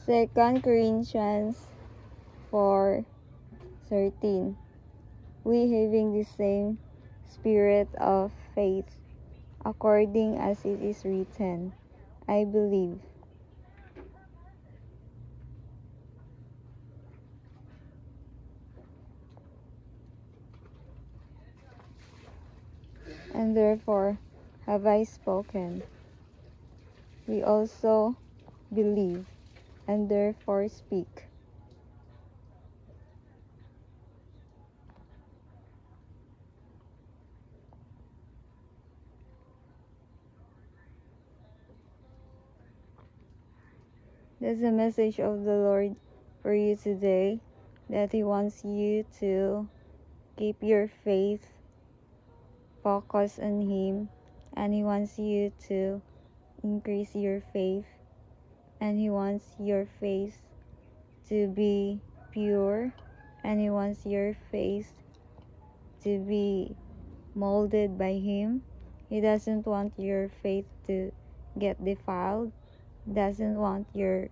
2 Corinthians 4:13. We having the same spirit of faith, according as it is written, I believe. And therefore have I spoken. We also believe, and therefore speak. That's the message of the Lord for you today, that He wants you to keep your faith focused on Him, and He wants you to increase your faith, and He wants your faith to be pure, and He wants your faith to be molded by Him. He doesn't want your faith to get defiled, doesn't want your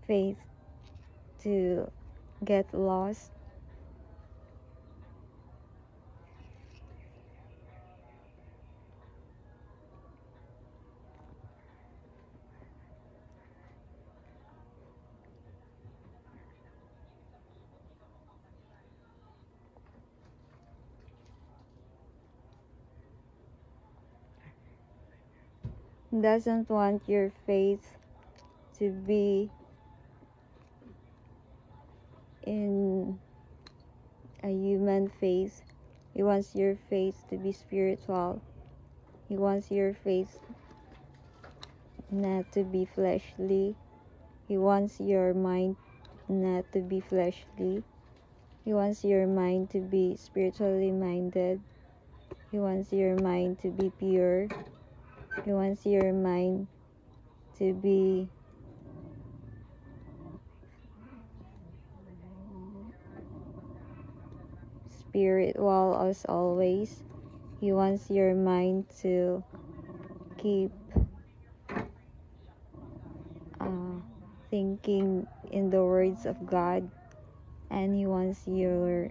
faith to get lost. Doesn't want your faith to be in a human faith. He wants your faith to be spiritual. He wants your faith not to be fleshly. He wants your mind not to be fleshly. He wants your mind to be spiritually minded. He wants your mind to be pure. He wants your mind to be spiritual as always. He wants your mind to keep thinking in the words of God, and He wants your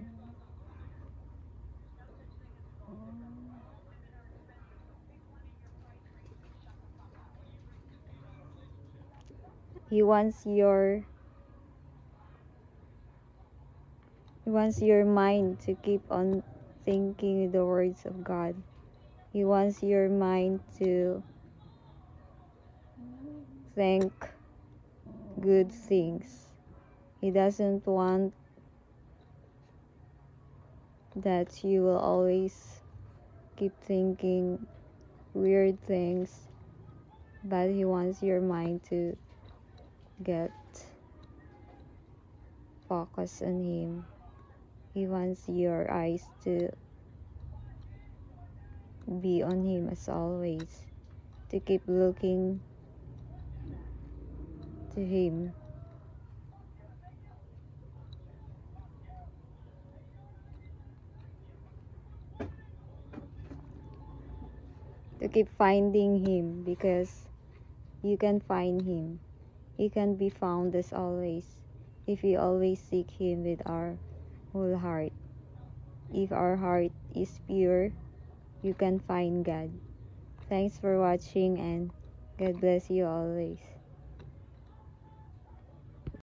He wants your mind to keep on thinking the words of God. He wants your mind to think good things. He doesn't want that you will always keep thinking weird things, but He wants your mind to get focused on Him. He wants your eyes to be on Him as always, to keep looking to Him. To keep finding Him, because you can find Him. He can be found as always if we always seek Him with our whole heart. If our heart is pure, you can find God. Thanks for watching, and God bless you always.